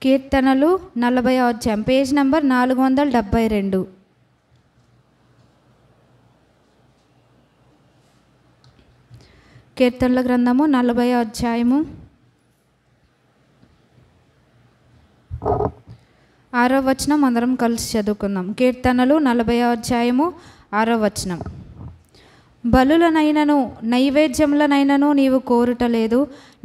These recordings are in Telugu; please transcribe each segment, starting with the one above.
కీర్తనలు 40వ అధ్యాయం, పేజ్ నంబర్ 472. కీర్తనల గ్రంథము 40వ అధ్యాయము 6వ వచనం అందరం కలిసి చదువుకుందాం. కీర్తనలు 40వ అధ్యాయము 6వ వచనం. బలులనైనను నైవేద్యములనైనను నీవు కోరుటలేదు,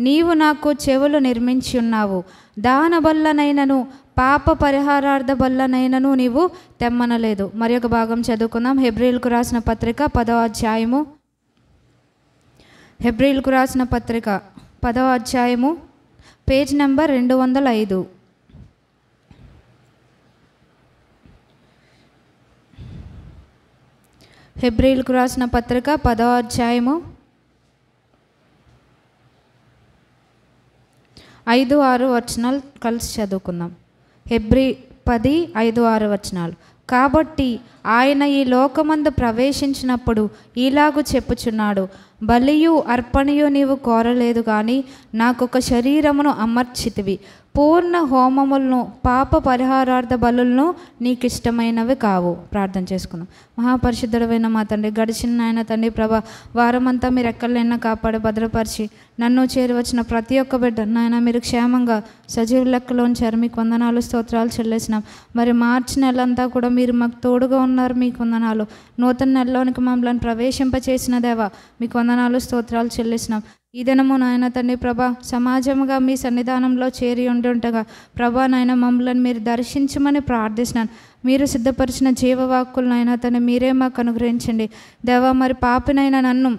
నీవు నాకు చెవులు నిర్మించి ఉన్నావు. దాన బల్లనైనను పాప పరిహారార్థ బల్లనైనను నీవు తెమ్మనలేదు. మరి ఒక భాగం చదువుకుందాం. హెబ్రీయులకు రాసిన పత్రిక 10వ అధ్యాయము, హెబ్రీయులకు రాసిన పత్రిక 10వ అధ్యాయము, పేజ్ నెంబర్ 205. హెబ్రీయులకు రాసిన పత్రిక 10వ అధ్యాయము 5-6 వచనాలు కలిసి చదువుకుందాం. హెబ్రీ 10:5-6 వచనాలు. కాబట్టి ఆయన ఈ లోకమందు ప్రవేశించినప్పుడు ఇలాగు చెప్పుచున్నాడు, బలియు అర్పణయు నీవు కోరలేదు కానీ నాకొక శరీరమును అమర్చితివి. పూర్ణ హోమములను పాప పరిహారార్థ బలులను నీకు ఇష్టమైనవి కావు. ప్రార్థన చేసుకుందాం. మహాపరిశుద్ధుడైన మా తండ్రి, గడిచిన నాయన తండ్రి ప్రభా, వారమంతా మీరు ఎక్కడైనా కాపాడి భద్రపరిచి నన్ను చేరి వచ్చిన ప్రతి ఒక్క బిడ్డ నాయన మీరు క్షేమంగా సజీవ లెక్కలో ఉంచారు. మీకు వందనాలు, స్తోత్రాలు చెల్లేసినాం. మరి మార్చి నెలంతా కూడా మీరు మాకు తోడుగా ఉన్నారు. మీకు వందనాలు. నూతన నెలలోనికి మమ్మల్ని ప్రవేశింపచేసిన దేవా మీకు వందనాలు, స్తోత్రాలు చెల్లిసినాం. ఈ దినము నాయన తండ్రి ప్రభా, సమాజముగా మీ సన్నిధానంలో చేరి ఉంటుండగా ప్రభా నాయన మమ్మల్ని మీరు దర్శించమని ప్రార్థిస్తున్నాను. మీరు సిద్ధపరిచిన జీవవాక్కులను నాయన తండ్రి మీరే మాకు అనుగ్రహించండి దేవా. మరి పాపినైనా నన్ను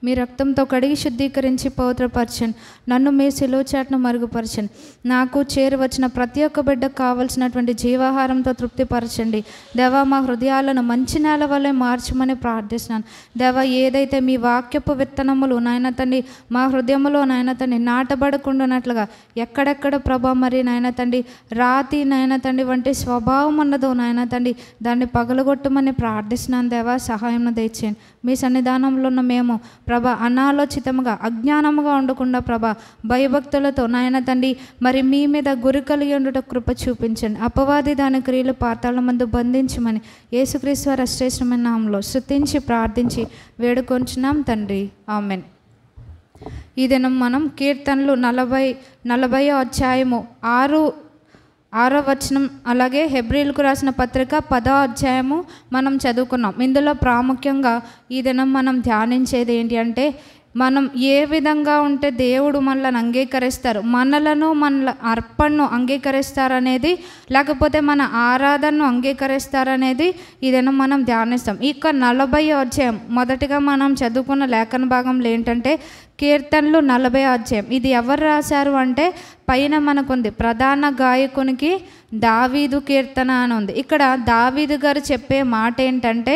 మీ రక్తంతో కడిగి శుద్ధీకరించి పవిత్రపరచండి. నన్ను మీ సిలువ చాటును మరుగుపరచండి. నాకు చేరి వచ్చిన ప్రతి ఒక్క బిడ్డకు కావలసినటువంటి జీవాహారంతో తృప్తిపరచండి దేవా. మా హృదయాలను మంచి నేల వల్లే మార్చమని ప్రార్థిస్తున్నాను దేవా. ఏదైతే మీ వాక్యపు విత్తనములు నాయన తండ్రి మా హృదయంలో నాయన తండ్రి నాటబడకుండానట్లుగా ఎక్కడెక్కడ ప్రభా మరి నాయన తండ్రి రాతి నాయన తండ్రి వంటి స్వభావం ఉన్నదో నాయన తండ్రి దాన్ని పగలగొట్టమని ప్రార్థిస్తున్నాను దేవా. సహాయం దయచేయండి. మీ సన్నిధానంలో ఉన్న మేము ప్రభా అనాలోచితముగా అజ్ఞానముగా ఉండకుండా ప్రభా భయభక్తులతో నాయన తండ్రి మరి మీ మీద గురి కలిగి ఉండుట కృప చూపించండి. అపవాది దాని క్రియలు పాతాళ మందు బంధించమని యేసుక్రీస్తు వారి శ్రేష్టమైన నామములో స్తుతించి ప్రార్థించి వేడుకొంచున్నాం తండ్రి, ఆమెన్. ఈ దినం మనం కీర్తనలు 40వ అధ్యాయము 6వ వచనం, అలాగే హెబ్రీయులకు రాసిన పత్రిక 10వ అధ్యాయము మనం చదువుకున్నాం. ఇందులో ప్రాముఖ్యంగా ఈ దినం మనం ధ్యానించేది ఏంటి అంటే, మనం ఏ విధంగా ఉంటే దేవుడు మనల్ని అంగీకరిస్తారు, మనలను మన అర్పణను అంగీకరిస్తారనేది, లేకపోతే మన ఆరాధనను అంగీకరిస్తారనేది ఈ దినం మనం ధ్యానిస్తాం. ఇక 40వ అధ్యాయం మొదటిగా మనం చదువుకున్న లేఖన భాగంలో ఏంటంటే కీర్తనలు 40వ అధ్యాయం. ఇది ఎవరు రాశారు అంటే పైన మనకుంది ప్రధాన గాయకునికి దావీదు కీర్తన అని ఉంది. ఇక్కడ దావీదు గారు చెప్పే మాట ఏంటంటే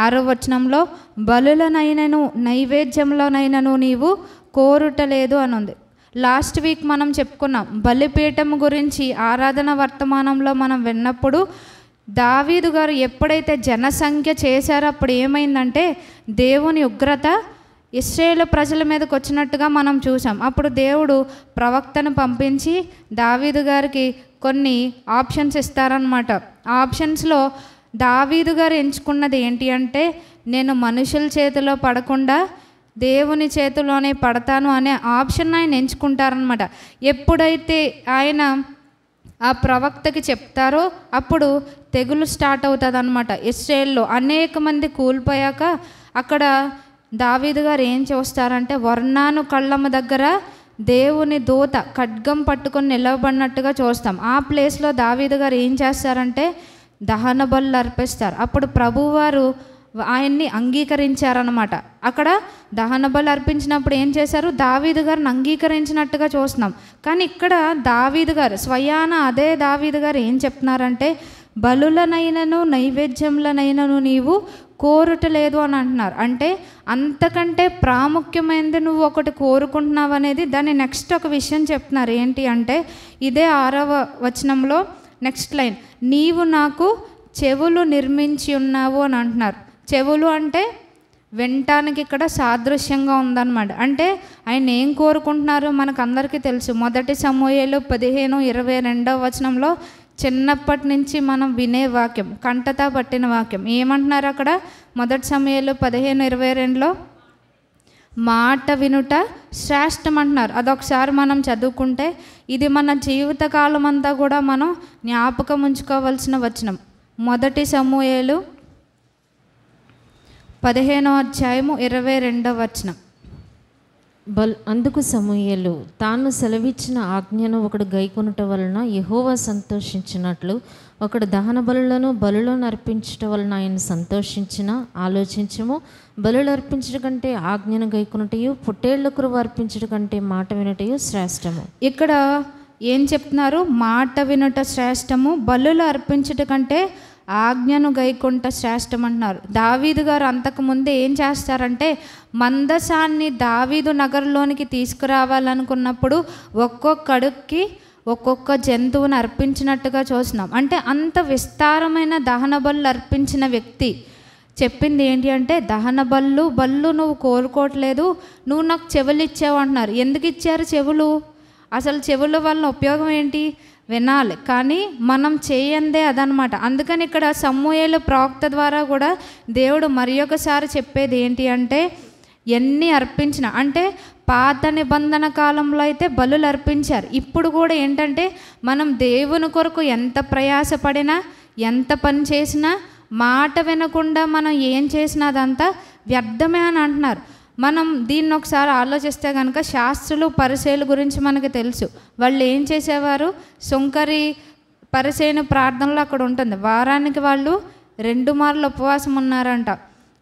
6వ వచనంలో బలులనైనను నైవేద్యంలోనైనను నీవు కోరుటలేదు అని ఉంది. లాస్ట్ వీక్ మనం చెప్పుకున్నాం బలిపీఠం గురించి. ఆరాధన వర్తమానంలో మనం విన్నప్పుడు దావీదు గారు ఎప్పుడైతే జనసంఖ్య చేశారో అప్పుడు ఏమైందంటే దేవుని ఉగ్రత ఇశ్రాయేలు ప్రజల మీదకి వచ్చినట్టుగా మనం చూసాం. అప్పుడు దేవుడు ప్రవక్తను పంపించి దావీదు గారికి కొన్ని ఆప్షన్స్ ఇస్తారనమాట. ఆ ఆప్షన్స్లో దావీదు గారు ఎంచుకున్నది ఏంటి అంటే, నేను మనుషుల చేతిలో పడకుండా దేవుని చేతిలోనే పడతాను అనే ఆప్షన్ ఆయన ఎంచుకుంటారనమాట. ఎప్పుడైతే ఆయన ఆ ప్రవక్తకి చెప్తారో అప్పుడు తెగులు స్టార్ట్ అవుతుంది అనమాట. ఇశ్రాయేల్లో అనేక మంది కూలిపోయాక అక్కడ దావీదు గారు ఏం చేస్తారంటే వర్ణాను కళ్ళమ్మ దగ్గర దేవుని దూత ఖడ్గం పట్టుకొని నిలవబడినట్టుగా చూస్తాం. ఆ ప్లేస్లో దావీదు గారు ఏం చేస్తారంటే దహన బలులు అర్పిస్తారు. అప్పుడు ప్రభువారు ఆయన్ని అంగీకరించారనమాట. అక్కడ దహన బలు అర్పించినప్పుడు ఏం చేశారు, దావీదు గారిని అంగీకరించినట్టుగా చూస్తున్నాం. కానీ ఇక్కడ దావీదు గారు స్వయాన అదే దావీదు గారు ఏం చెప్తున్నారంటే బలులనైనను నైవేద్యములనైనను నీవు కోరుటలేదు అని అంటున్నారు. అంటే అంతకంటే ప్రాముఖ్యమైనది నువ్వు ఒకటి కోరుకుంటున్నావు అనేది దాన్ని నెక్స్ట్ ఒక విషయం చెప్తున్నారు. ఏంటి అంటే ఇదే 6వ వచనంలో నెక్స్ట్ లైన్, నీవు నాకు చెవులు నిర్మించి ఉన్నావు అని అంటున్నారు. చెవులు అంటే వినటానికి ఇక్కడ సాదృశ్యంగా ఉందన్నమాట. అంటే ఆయన ఏం కోరుకుంటున్నారు మనకు అందరికీ తెలుసు. మొదటి సమూయేలు 15:22 చిన్నప్పటి నుంచి మనం వినే వాక్యం, కంటతా పట్టిన వాక్యం ఏమంటున్నారు అక్కడ? మొదటి సమూయేలు 15:22 మాట వినుట శ్రేష్టం అంటున్నారు. అదొకసారి మనం చదువుకుంటే ఇది మన జీవితకాలం అంతా కూడా మనం జ్ఞాపకం ఉంచుకోవాల్సిన వచనం. మొదటి సమూయేలు 15:22 అందుకు సమూయేలు తాను సెలవిచ్చిన ఆజ్ఞను ఒకడు గైకొనుట వలన యెహోవా సంతోషించినట్లు ఒకడు దహన బలులను అర్పించుట వలన ఆయన సంతోషించిన ఆలోచించము. బలులు అర్పించడం కంటే ఆజ్ఞను గైకొనుటయు పొట్టేళ్ల కృవ అర్పించడం కంటే మాట వినుటయు శ్రేష్టము. ఇక్కడ ఏం చెప్తున్నారు? మాట వినుట శ్రేష్టము, బలులు అర్పించడం కంటే ఆజ్ఞను గైకొంట శ్రేష్టం అంటున్నారు. దావీదు గారు అంతకుముందే ఏం చేస్తారంటే మందసాన్ని దావీదు నగరంలోనికి తీసుకురావాలనుకున్నప్పుడు ఒక్కొక్క అడుగుకి ఒక్కొక్క జంతువుని అర్పించినట్టుగా చూస్తున్నాం. అంటే అంత విస్తారమైన దహన బలులు అర్పించిన వ్యక్తి చెప్పింది ఏంటి అంటే, దహన బళ్ళు నువ్వు కోరుకోవట్లేదు, నువ్వు నాకు చెవులు ఇచ్చావు అంటున్నారు. ఎందుకు ఇచ్చారు చెవులు? అసలు చెవుల వల్ల ఉపయోగం ఏంటి? వినాలి, కానీ మనం చేయందే అదనమాట. అందుకని ఇక్కడ సమూయేలు ప్రవక్త ద్వారా కూడా దేవుడు మరి ఒకసారి చెప్పేది ఏంటి అంటే, ఎన్ని అర్పించిన అంటే పాత నిబంధన కాలంలో అయితే బలులు అర్పించారు. ఇప్పుడు కూడా ఏంటంటే మనం దేవుని కొరకు ఎంత ప్రయాసపడినా ఎంత పని చేసినా మాట వినకుండా మనం ఏం చేసినా అదంతా వ్యర్థమే అని అంటున్నారు. మనం దీన్ని ఒకసారి ఆలోచిస్తే కనుక శాస్త్రులు పరిసయ్యుల గురించి మనకు తెలుసు. వాళ్ళు ఏం చేసేవారు? సుంకరి పరిసయ్యుని ప్రార్థనలో అక్కడ ఉంటుంది. వారానికి వాళ్ళు 2 మార్లు ఉపవాసం ఉన్నారంట,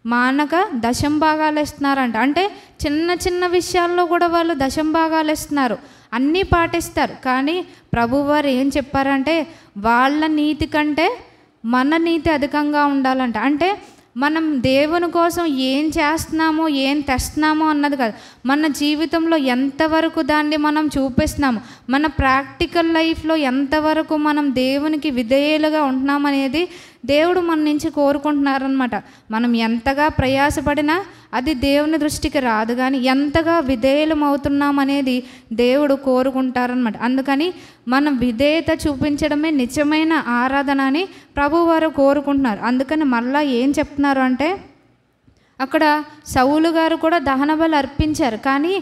మానక దశంభాగాలు ఇస్తున్నారంట. అంటే చిన్న చిన్న విషయాల్లో కూడా వాళ్ళు దశంభాగాలు ఇస్తున్నారు, అన్నీ పాటిస్తారు. కానీ ప్రభువారు ఏం చెప్పారంటే వాళ్ళ నీతి కంటే మన నీతి అధికంగా ఉండాలంట. అంటే మనం దేవుని కోసం ఏం చేస్తున్నామో ఏం తెస్తున్నామో అన్నది కాదు, మన జీవితంలో ఎంతవరకు దాన్ని మనం చూపిస్తున్నాము, మన ప్రాక్టికల్ లైఫ్లో ఎంతవరకు మనం దేవునికి విధేయులుగా ఉంటున్నామనేది దేవుడు మన నుంచి కోరుకుంటున్నారనమాట. మనం ఎంతగా ప్రయాసపడినా అది దేవుని దృష్టికి రాదు, కానీ ఎంతగా విధేయులం అవుతున్నామనేది దేవుడు కోరుకుంటారనమాట. అందుకని మనం విధేయత చూపించడమే నిజమైన ఆరాధన అని ప్రభువారు కోరుకుంటున్నారు. అందుకని మళ్ళీ ఏం చెప్తున్నారు అంటే, అక్కడ సౌలు గారు కూడా దహన బలి అర్పించారు, కానీ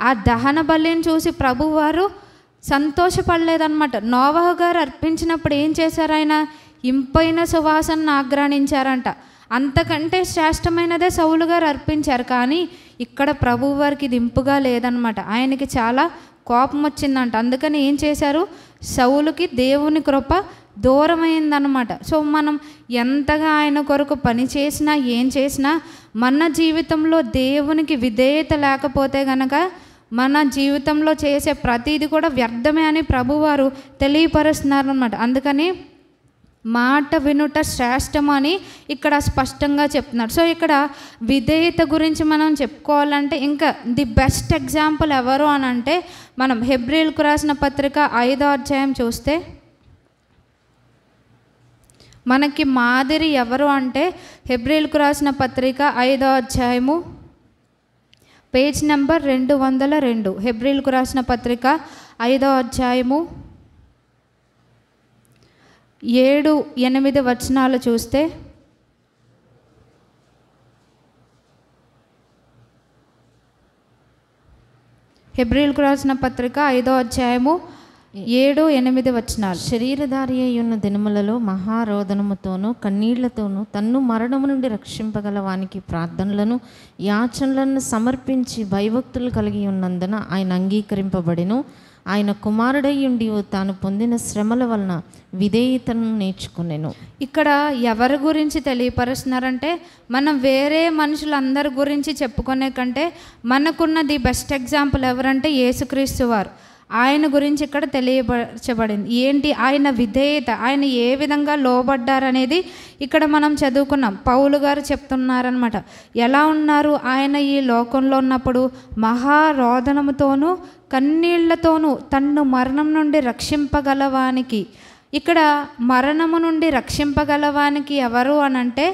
ఆ దహన బలిని చూసి ప్రభువారు సంతోషపడలేదన్నమాట. నోవహు గారు అర్పించినప్పుడు ఏం చేశారు? ఆయన ఇంపైన సువాసనను ఆగ్రాణించారంట. అంతకంటే శ్రేష్టమైనదే సౌలు గారు అర్పించారు, కానీ ఇక్కడ ప్రభువారికి ఇది ఇంపుగా లేదనమాట. ఆయనకి చాలా కోపం వచ్చిందంట. అందుకని ఏం చేశారు? సౌలుకి దేవుని కృప దూరమైందనమాట. సో మనం ఎంతగా ఆయన కొరకు పని చేసినా ఏం చేసినా మన జీవితంలో దేవునికి విధేయత లేకపోతే గనక మన జీవితంలో చేసే ప్రతిదీ కూడా వ్యర్థమే అని ప్రభువారు తెలియపరుస్తున్నారనమాట. అందుకని మాట వినుట శ్రేష్టం అని ఇక్కడ స్పష్టంగా చెప్తున్నారు. సో ఇక్కడ విధేయత గురించి మనం చెప్పుకోవాలంటే ఇంకా ది బెస్ట్ ఎగ్జాంపుల్ ఎవరు అని అంటే, మనం హెబ్రీయులకు రాసిన పత్రిక 5వ అధ్యాయం చూస్తే మనకి మాదిరి ఎవరు అంటే, హెబ్రీయులకు రాసిన పత్రిక 5వ అధ్యాయము పేజ్ నెంబర్ 202. హెబ్రీయులకు రాసిన పత్రిక 5వ అధ్యాయము 7-8 వచనాలు చూస్తే, హెబ్రీయులకు రాసిన పత్రిక 5వ అధ్యాయము 7-8 వచనాలు. శరీరధారి అయ్యున్న దినములలో మహారోదనముతోనూ కన్నీళ్లతోనూ తన్ను మరణము నుండి రక్షింపగల వానికి ప్రార్థనలను యాచనలను సమర్పించి భయభక్తులు కలిగి ఉన్నందున ఆయన అంగీకరింపబడెను. ఆయన కుమారుడయ్యుండి తాను పొందిన శ్రమల వలన విధేయతను నేర్చుకునేను. ఇక్కడ ఎవరి గురించి తెలియపరుస్తున్నారంటే, మనం వేరే మనుషులందరి గురించి చెప్పుకునే కంటే మనకున్నది బెస్ట్ ఎగ్జాంపుల్ ఎవరంటే యేసుక్రీస్తు వారు. ఆయన గురించి ఇక్కడ తెలియపరచబడింది. ఏంటి? ఆయన విధేయత, ఆయన ఏ విధంగా లోబడ్డారనేది ఇక్కడ మనం చదువుకున్నాం. పౌలు గారు చెప్తున్నారనమాట. ఎలా ఉన్నారు ఆయన ఈ లోకంలో ఉన్నప్పుడు? మహారోదనముతోనూ కన్నీళ్లతోనూ తన్ను మరణం నుండి రక్షింపగలవానికి. ఇక్కడ మరణము నుండి రక్షింపగలవానికి ఎవరు అనంటే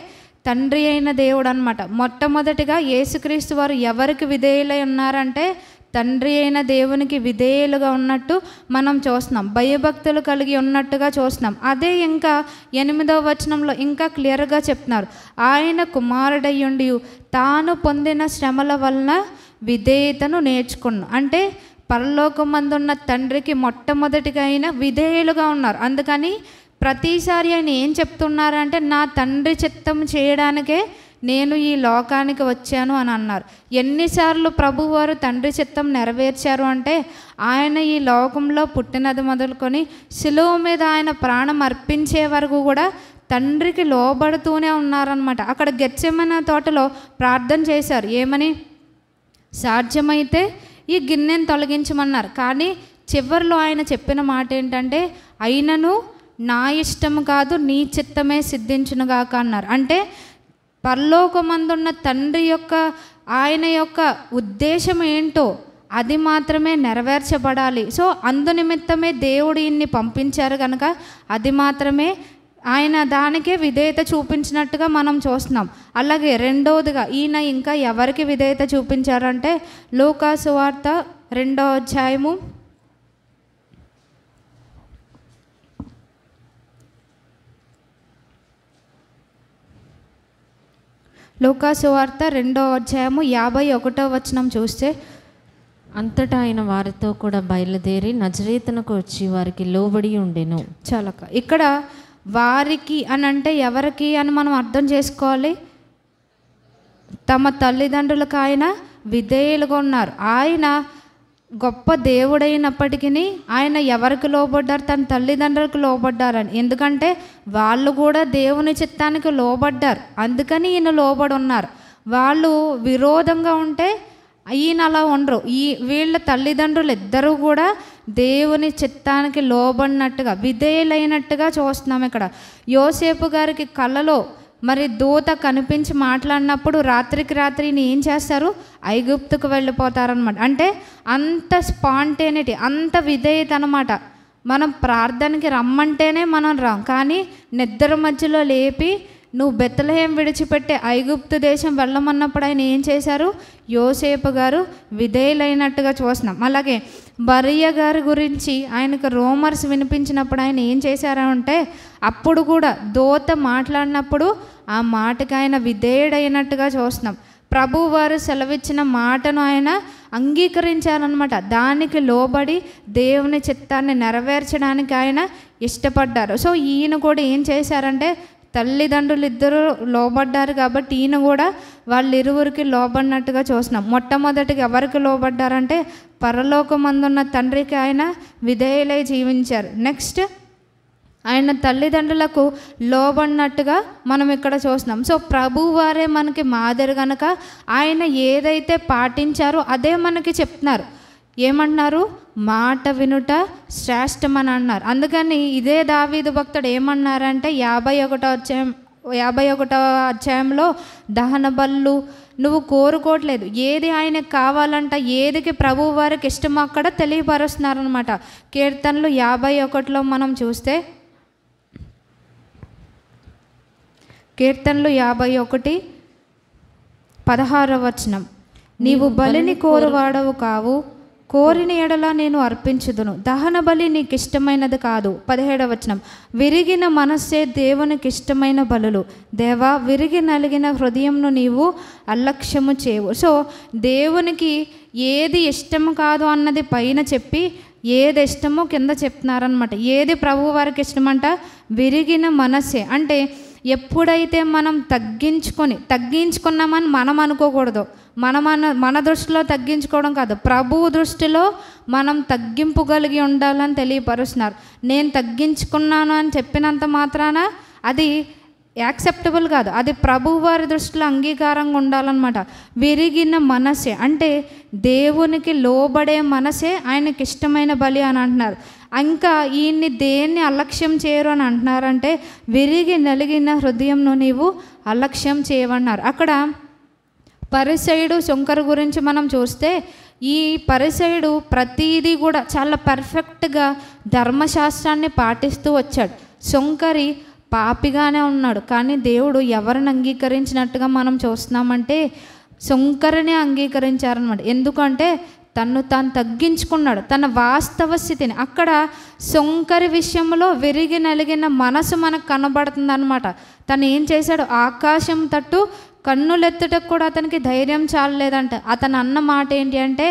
తండ్రి అయిన దేవుడు అన్నమాట. మొట్టమొదటిగా యేసుక్రీస్తు వారు ఎవరికి విధేయులై ఉన్నారంటే తండ్రి అయిన దేవునికి విధేయులుగా ఉన్నట్టు మనం చూస్తున్నాం, భయభక్తులు కలిగి ఉన్నట్టుగా చూస్తున్నాం. అదే ఇంకా 8వ వచనంలో ఇంకా క్లియర్గా చెప్తున్నారు, ఆయన కుమారుడయ్యుండి తాను పొందిన శ్రమల వలన విధేయతను నేర్చుకున్నాం. అంటే పరలోకమందున్న తండ్రికి మొట్టమొదటిగా ఆయన విధేయులుగా ఉన్నారు. అందుకని ప్రతిసారి ఆయన ఏం చెప్తున్నారంటే నా తండ్రి చిత్తం చేయడానికే నేను ఈ లోకానికి వచ్చాను అని అన్నారు. ఎన్నిసార్లు ప్రభువారు తండ్రి చిత్తం నెరవేర్చారు అంటే ఆయన ఈ లోకంలో పుట్టినది మొదలుకొని శిలువ మీద ఆయన ప్రాణం అర్పించే వరకు కూడా తండ్రికి లోబడుతూనే ఉన్నారనమాట. అక్కడ గెత్సెమనే తోటలో ప్రార్థన చేశారు, ఏమని? సాధ్యమైతే ఈ గిన్నెను తొలగించమన్నారు. కానీ చివరిలో ఆయన చెప్పిన మాట ఏంటంటే అయినను నా ఇష్టం కాదు నీ చిత్తమే సిద్ధించునుగాక అన్నారు. అంటే పరలోకమందున్న తండ్రి యొక్క ఆయన యొక్క ఉద్దేశం ఏంటో అది మాత్రమే నెరవేర్చబడాలి. సో అందు నిమిత్తమే దేవుడు ఈయన్ని పంపించారు కనుక అది మాత్రమే ఆయన దానికే విధేయత చూపించినట్టుగా మనం చూస్తున్నాం. అలాగే రెండవదిగా ఈయన ఇంకా ఎవరికి విధేయత చూపించారంటే లూకా సువార్త 2వ అధ్యాయము లూకా సువార్త 2వ అధ్యాయము 51వ వచనం చూస్తే అంతటా ఆయన వారితో కూడా బయలుదేరి నజరేతునకు వచ్చి వారికి లోబడి ఉండెను. చాలక ఇక్కడ వారికి అని అంటే ఎవరికి అని మనం అర్థం చేసుకోవాలి. తమ తల్లిదండ్రులకు ఆయన విధేయులుగా ఉన్నారు. ఆయన గొప్ప దేవుడైనప్పటికీ ఆయన ఎవరికి లోబడ్డారు? తన తల్లిదండ్రులకు లోబడ్డారని. ఎందుకంటే వాళ్ళు కూడా దేవుని చిత్తానికి లోబడ్డారు, అందుకని ఈయన లోబడి ఉన్నారు. వాళ్ళు విరోధంగా ఉంటే ఈయన అలా ఉండరు. వీళ్ళ తల్లిదండ్రులు ఇద్దరూ కూడా దేవుని చిత్తానికి లోబడినట్టుగా విధేయులైనట్టుగా చూస్తున్నాం. ఇక్కడ యోసేపు గారికి కలలో మరి దూత కనిపించి మాట్లాడినప్పుడు రాత్రికి రాత్రి ఏం చేస్తారు? ఐగుప్తుకు వెళ్ళిపోతారనమాట. అంటే అంత స్పాంటేనిటీ, అంత విధేయత అనమాట. మనం ప్రార్థనకి రమ్మంటేనే మనం రాం, కానీ నిద్ర మధ్యలో లేపి నువ్వు బెత్లెహేం విడిచిపెట్టే ఐగుప్తు దేశం వెళ్ళమన్నప్పుడు ఆయన ఏం చేశారు? యోసేపు గారు విధేయులైనట్టుగా చూస్తున్నాం. అలాగే మరియ గారి గురించి ఆయనకు రోమర్స్ వినిపించినప్పుడు ఆయన ఏం చేశారంటే అప్పుడు కూడా దూత మాట్లాడినప్పుడు ఆ మాటకి ఆయన విధేయుడైనట్టుగా చూస్తున్నాం. ప్రభు వారు సెలవిచ్చిన మాటను ఆయన అంగీకరించారనమాట. దానికి లోబడి దేవుని చిత్తాన్ని నెరవేర్చడానికి ఆయన ఇష్టపడ్డారు. సో ఈయన కూడా ఏం చేశారంటే తల్లిదండ్రులు ఇద్దరు లోబడ్డారు కాబట్టి ఈయన కూడా వాళ్ళిరువురికి లోబడినట్టుగా చూస్తున్నాం. మొట్టమొదటిగా ఎవరికి లోబడ్డారంటే పరలోకమందున్న తండ్రికి ఆయన విధేయులై జీవించారు. నెక్స్ట్ ఆయన తల్లిదండ్రులకు లోబడినట్టుగా మనం ఇక్కడ చూస్తున్నాం. సో ప్రభువు వారే మనకి మాదిరి కనుక ఆయన ఏదైతే పాటించారో అదే మనకి చెప్తున్నారు. ఏమన్నారు? మాట వినుట శ్రేష్టమని అన్నారు. అందుకని ఇదే దావీదు భక్తుడు ఏమన్నారంటే 51వ అధ్యాయంలో దహన బలులు నువ్వు కోరుకోవట్లేదు, ఏది ఆయనకు కావాలంట, ఏదికి ప్రభువు వారికి ఇష్టమో అక్కడ తెలియపరుస్తున్నారనమాట. కీర్తనలు 51లో మనం చూస్తే కీర్తనలు 51:16 వచనం, నీవు బలిని కోరువాడవు కావు, కోరిన ఎడల నేను అర్పించుదును, దహన బలి నీకు ఇష్టమైనది కాదు. 17వ వచనం, విరిగిన మనస్సే దేవునికి ఇష్టమైన బలులు, దేవా విరిగి నలిగిన హృదయంను నీవు అలక్ష్యము చేయవు. సో దేవునికి ఏది ఇష్టం కాదు అన్నది పైన చెప్పి ఏది ఇష్టమో కింద చెప్తున్నారనమాట. ఏది ప్రభు వారికి ఇష్టమంట? విరిగిన మనస్సే. అంటే ఎప్పుడైతే మనం తగ్గించుకున్నామని మనం అనుకోకూడదు. మన దృష్టిలో తగ్గించుకోవడం కాదు, ప్రభువు దృష్టిలో మనం తగ్గింపు కలిగి ఉండాలని తెలియపరుస్తున్నారు. నేను తగ్గించుకున్నాను అని చెప్పినంత మాత్రాన అది యాక్సెప్టబుల్ కాదు, అది ప్రభువు వారి దృష్టిలో అంగీకారంగా ఉండాలన్నమాట. విరిగిన మనసే అంటే దేవునికి లోబడే మనసే ఆయనకి ఇష్టమైన బలి అని అంటున్నారు. ఇంకా ఈయన్ని దేన్ని అలక్ష్యం చేయరు అని అంటున్నారంటే విరిగి నలిగిన హృదయంను నీవు అలక్ష్యం చేయవన్నారు. అక్కడ పరిసయుడు శుంకరు గురించి మనం చూస్తే ఈ పరిసయుడు ప్రతీదీ కూడా చాలా పర్ఫెక్ట్గా ధర్మశాస్త్రాన్ని పాటిస్తూ వచ్చాడు. శుంకరి పాపిగానే ఉన్నాడు. కానీ దేవుడు ఎవరిని అంగీకరించినట్టుగా మనం చూస్తున్నామంటే సుంకరిని అంగీకరించారనమాట. ఎందుకంటే తను తాను తగ్గించుకున్నాడు, తన వాస్తవ స్థితిని. అక్కడ సుంకరి విషయంలో విరిగి నలిగిన మనసు మనకు కనబడుతుంది అనమాట. తను ఏం చేశాడు, ఆకాశం తట్టు కన్నులెత్తుటకు కూడా అతనికి ధైర్యం చాలలేదంట. అతను అన్న మాట ఏంటి అంటే,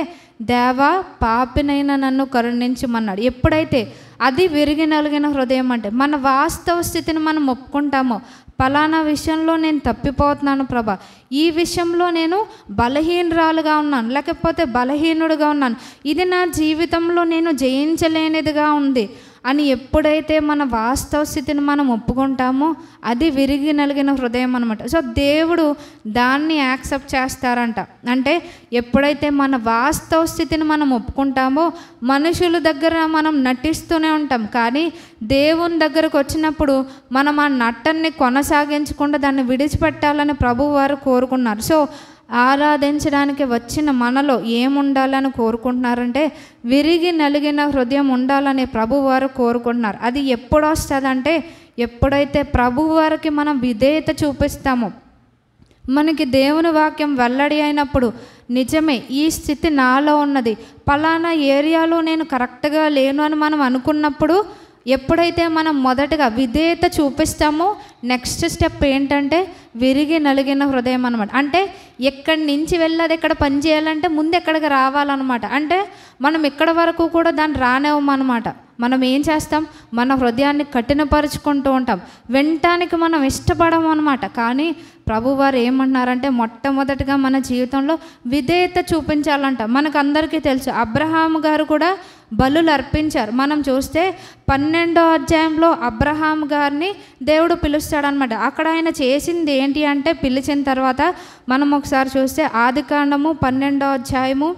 దేవా పాపినైనా నన్ను కరుణించమన్నాడు. ఎప్పుడైతే అది విరిగి నలిగిన హృదయం అంటే మన వాస్తవ స్థితిని మనం ఒప్పుకుంటామో, పలానా విషయంలో నేను తప్పిపోతున్నాను ప్రభా, ఈ విషయంలో నేను బలహీనరాలుగా ఉన్నాను, లేకపోతే బలహీనుడిగా ఉన్నాను, ఇది నా జీవితంలో నేను జయించలేనిదిగా ఉంది అని ఎప్పుడైతే మన వాస్తవ స్థితిని మనం ఒప్పుకుంటామో అది విరిగి నలిగిన హృదయం అనమాట. సో దేవుడు దాన్ని యాక్సెప్ట్ చేస్తారంట. అంటే ఎప్పుడైతే మన వాస్తవ స్థితిని మనం ఒప్పుకుంటామో, మనుషుల దగ్గర మనం నటిస్తూనే ఉంటాం, కానీ దేవుని దగ్గరకు వచ్చినప్పుడు మనం ఆ నటన్ని కొనసాగించకుండా దాన్ని విడిచిపెట్టాలని ప్రభువు వారు కోరుకున్నారు. సో ఆరాధించడానికి వచ్చిన మనలో ఏముండాలని కోరుకుంటున్నారంటే విరిగి నలిగిన హృదయం ఉండాలని ప్రభువారు కోరుకుంటున్నారు. అది ఎప్పుడు వస్తుందంటే ఎప్పుడైతే ప్రభువారికి మనం విధేయత చూపిస్తామో, మనకి దేవుని వాక్యం వెల్లడి అయినప్పుడు నిజమే ఈ స్థితి నాలో ఉన్నది, పలానా ఏరియాలో నేను కరెక్ట్గా లేను అని మనం అనుకున్నప్పుడు, ఎప్పుడైతే మనం మొదటగా విధేయత చూపిస్తామో నెక్స్ట్ స్టెప్ ఏంటంటే విరిగి నలిగిన హృదయం అనమాట. అంటే ఎక్కడి నుంచి వెళ్ళది ఎక్కడ పని చేయాలంటే ముందు ఎక్కడికి రావాలన్నమాట. అంటే మనం ఎక్కడి వరకు కూడా దాన్ని రానివ్వమన్నమాట. మనం ఏం చేస్తాం, మన హృదయాన్ని కఠినపరుచుకుంటూ ఉంటాం, వినటానికి మనం ఇష్టపడము అనమాట. కానీ ప్రభువారు ఏమంటున్నారంటే మొట్టమొదటిగా మన జీవితంలో విధేయత చూపించాలంట. మనకు అందరికీ తెలుసు అబ్రహాము గారు కూడా బలులు అర్పించారు. మనం చూస్తే 12వ అధ్యాయంలో అబ్రహాం గారిని దేవుడు పిలుస్తాడనమాట. అక్కడ ఆయన చేసింది ఏంటి అంటే, పిలిచిన తర్వాత మనం ఒకసారి చూస్తే ఆదికాండము 12వ అధ్యాయము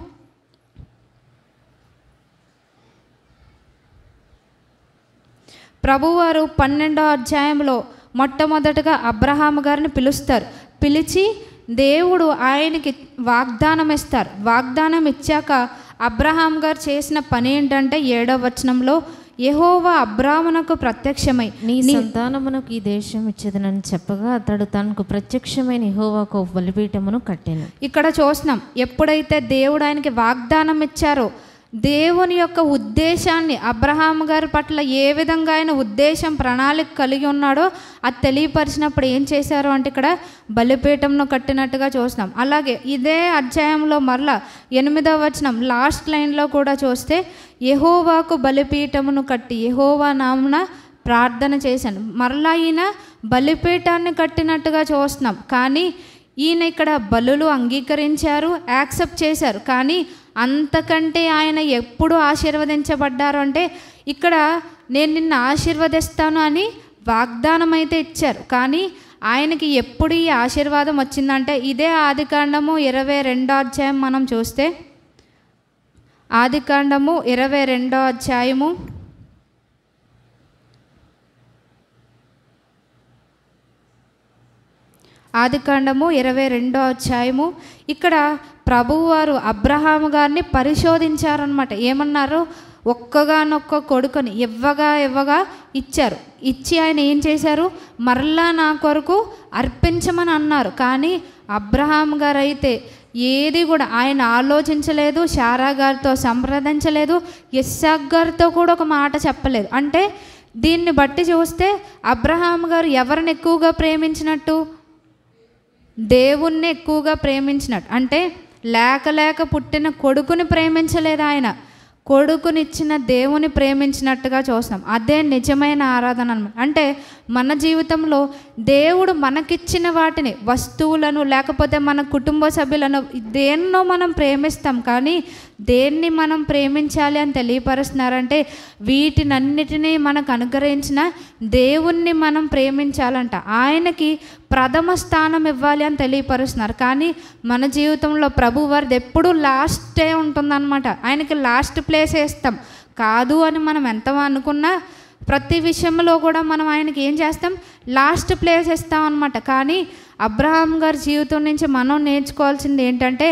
ప్రభువారు 12వ అధ్యాయంలో మొట్టమొదటగా అబ్రహాము గారిని పిలుస్తారు. పిలిచి దేవుడు ఆయనకి వాగ్దానం ఇస్తారు. వాగ్దానం ఇచ్చాక అబ్రహాం గారు చేసిన పని ఏంటంటే 7వ వచనంలో, యెహోవా అబ్రామునకు ప్రత్యక్షమై నీ సంతానమునకు ఈ దేశం ఇచ్చేదనని చెప్పగా అతడు తనకు ప్రత్యక్షమైన యెహోవాకు బలిపీఠమును కట్టెను. ఇక్కడ చూస్తున్నాం, ఎప్పుడైతే దేవుడు ఆయనకి వాగ్దానం ఇచ్చారో దేవుని యొక్క ఉద్దేశాన్ని అబ్రహాం గారి పట్ల ఏ విధంగా ఆయన ఉద్దేశం ప్రణాళిక కలిగి ఉన్నాడో అది తెలియపరిచినప్పుడు ఏం చేశారు అంటే ఇక్కడ బలిపీఠంను కట్టినట్టుగా చూస్తున్నాం. అలాగే ఇదే అధ్యాయంలో మరలా 8వ వచనం లాస్ట్ లైన్లో కూడా చూస్తే, యెహోవాకు బలిపీఠమును కట్టి యెహోవా నామున ప్రార్థన చేశాను. మరలా ఈయన బలిపీఠాన్ని కట్టినట్టుగా చూస్తున్నాం. కానీ ఈయన ఇక్కడ బలులు అంగీకరించారు, యాక్సెప్ట్ చేశారు. కానీ అంతకంటే ఆయన ఎప్పుడు ఆశీర్వదించబడ్డారు అంటే ఇక్కడ నేను నిన్ను ఆశీర్వదిస్తాను అని వాగ్దానం అయితే ఇచ్చారు. కానీ ఆయనకి ఎప్పుడు ఈ ఆశీర్వాదం వచ్చిందంటే ఇదే ఆదికాండము 22వ అధ్యాయం మనం చూస్తే, ఆదికాండము 22వ అధ్యాయము ఆదికాండము 22వ అధ్యాయము ఇక్కడ ప్రభువారు అబ్రహాము గారిని పరిశోధించారనమాట. ఏమన్నారు, ఒక్కగానొక్క కొడుకుని ఇవ్వగా ఇచ్చారు. ఇచ్చి ఆయన ఏం చేశారు, మరలా నా కొరకు అర్పించమని అన్నారు. కానీ అబ్రహాం గారు అయితే ఏది కూడా ఆయన ఆలోచించలేదు, శారా గారితో సంప్రదించలేదు, ఇస్సాక్ గారితో కూడా ఒక మాట చెప్పలేదు. అంటే దీన్ని బట్టి చూస్తే అబ్రహాం గారు ఎవరిని ఎక్కువగా ప్రేమించినట్టు, దేవుణ్ణి ఎక్కువగా ప్రేమించినట్టు. అంటే లేక పుట్టిన కొడుకుని ప్రేమించలేదు, ఆయన కొడుకునిచ్చిన దేవుని ప్రేమించినట్టుగా చూస్తాం. అదే నిజమైన ఆరాధన అన్నమాట. అంటే మన జీవితంలో దేవుడు మనకిచ్చిన వాటిని, వస్తువులను లేకపోతే మన కుటుంబ సభ్యులను దేన్నో మనం ప్రేమిస్తాం. కానీ దేన్ని మనం ప్రేమించాలి అని తెలియపరుస్తున్నారంటే వీటినన్నిటినీ మనకు అనుగ్రహించిన దేవుణ్ణి మనం ప్రేమించాలంట. ఆయనకి ప్రథమ స్థానం ఇవ్వాలి అని తెలియపరుస్తున్నారు. కానీ మన జీవితంలో ప్రభు వారిది ఎప్పుడూ లాస్టే ఉంటుందన్నమాట. ఆయనకి లాస్ట్ ప్లేస్ ఇస్తాం. కాదు అని మనం ఎంత అనుకున్నా ప్రతి విషయంలో కూడా మనం ఆయనకి ఏం చేస్తాం, లాస్ట్ ప్లేస్ ఇస్తాం అన్నమాట. కానీ అబ్రహాం గారి జీవితం నుంచి మనం నేర్చుకోవాల్సింది ఏంటంటే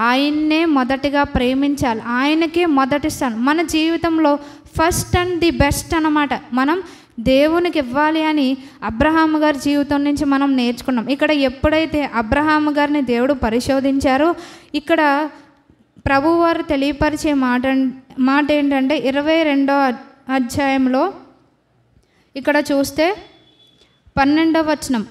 ఆయన్నే మొదటిగా ప్రేమించాలి, ఆయనకే మొదటి స్థానం. మన జీవితంలో ఫస్ట్ అండ్ ది బెస్ట్ అన్నమాట. మనం దేవునికి ఇవ్వాలి అని అబ్రహాము గారి జీవితం నుంచి మనం నేర్చుకున్నాం. ఇక్కడ ఎప్పుడైతే అబ్రహాము గారిని దేవుడు పరిశోధించారో ఇక్కడ ప్రభువారు తెలియపరిచే మాట ఏంటంటే 22వ అధ్యాయంలో ఇక్కడ చూస్తే 12వ వచనం,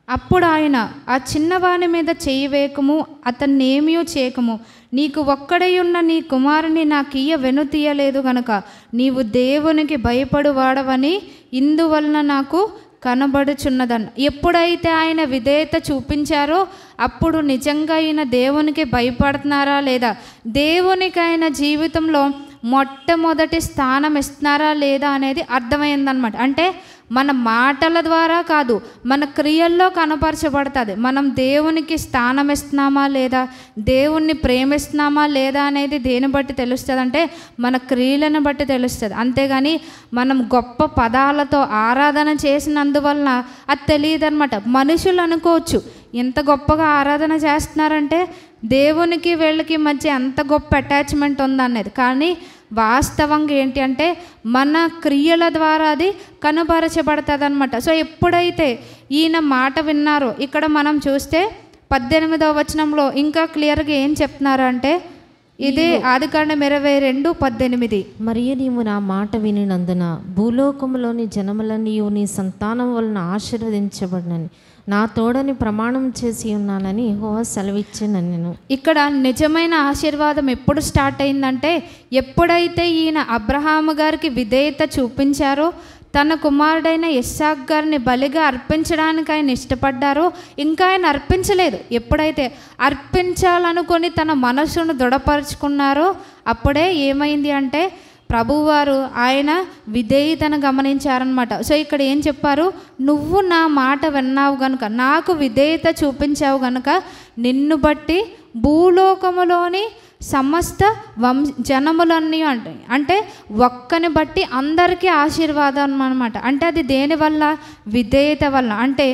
అప్పుడు ఆయన, ఆ చిన్నవాని మీద చెయ్యి వేయకము, అతన్ని ఏమీ చేయకము, నీకు ఒక్కడై ఉన్న నీ కుమారుని నాకియ్య వెనుతీయలేదు గనుక నీవు దేవునికి భయపడువాడవని ఇందువలన నాకు కనబడుచున్నదన్న. ఎప్పుడైతే ఆయన విధేయత చూపించారో అప్పుడు నిజంగా ఆయన దేవునికి భయపడుతున్నారా లేదా, దేవునికి ఆయన జీవితంలో మొట్టమొదటి స్థానం ఇస్తున్నారా లేదా అనేది అర్థమైందనమాట. అంటే మన మాటల ద్వారా కాదు, మన క్రియల్లో కనపరచబడుతుంది. మనం దేవునికి స్థానం ఇస్తున్నామా లేదా, దేవుణ్ణి ప్రేమిస్తున్నామా లేదా అనేది దేని బట్టి తెలుస్తుంది అంటే మన క్రియలను బట్టి తెలుస్తుంది. అంతేగాని మనం గొప్ప పదాలతో ఆరాధన చేసినందువలన అది తెలియదు అనమాట. మనుషులు అనుకోవచ్చు ఎంత గొప్పగా ఆరాధన చేస్తున్నారంటే దేవునికి వీళ్ళకి మధ్య ఎంత గొప్ప అటాచ్మెంట్ ఉందనేది. కానీ వాస్తవంగా ఏంటి అంటే మన క్రియల ద్వారా అది కనబరచబడుతుంది అనమాట. సో ఎప్పుడైతే ఈయన మాట విన్నారో ఇక్కడ మనం చూస్తే 18వ వచనంలో ఇంకా క్లియర్గా ఏం చెప్తున్నారు అంటే ఇదే ఆదికాండం 22:18, మరియు నీవు నా మాట వినినందున భూలోకములోని జనములన్నీ నీ సంతానం వలన ఆశీర్వదించబడినని నా తోడని ప్రమాణం చేసి ఉన్నానని యెహోవా సెలవిచ్చానని. నేను ఇక్కడ నిజమైన ఆశీర్వాదం ఎప్పుడు స్టార్ట్ అయిందంటే ఎప్పుడైతే ఈయన అబ్రహాము గారికి విధేయత చూపించారో, తన కుమారుడైన ఇస్సాక్ గారిని బలిగా అర్పించడానికి ఆయన ఇష్టపడ్డారో, ఇంకా ఆయన అర్పించలేదు. ఎప్పుడైతే అర్పించాలనుకొని తన మనసును దృఢపరుచుకున్నారో అప్పుడే ఏమైంది అంటే ప్రభువారు ఆయన విధేయతను గమనించారనమాట. సో ఇక్కడ ఏం చెప్పారు, నువ్వు నా మాట విన్నావు గనుక, నాకు విధేయత చూపించావు గనుక నిన్ను బట్టి భూలోకములోని సమస్త జనములన్నీ అంటే ఒక్కని బట్టి అందరికీ ఆశీర్వాదం అనమాట. అంటే అది దేనివల్ల, విధేయత వల్ల. అంటే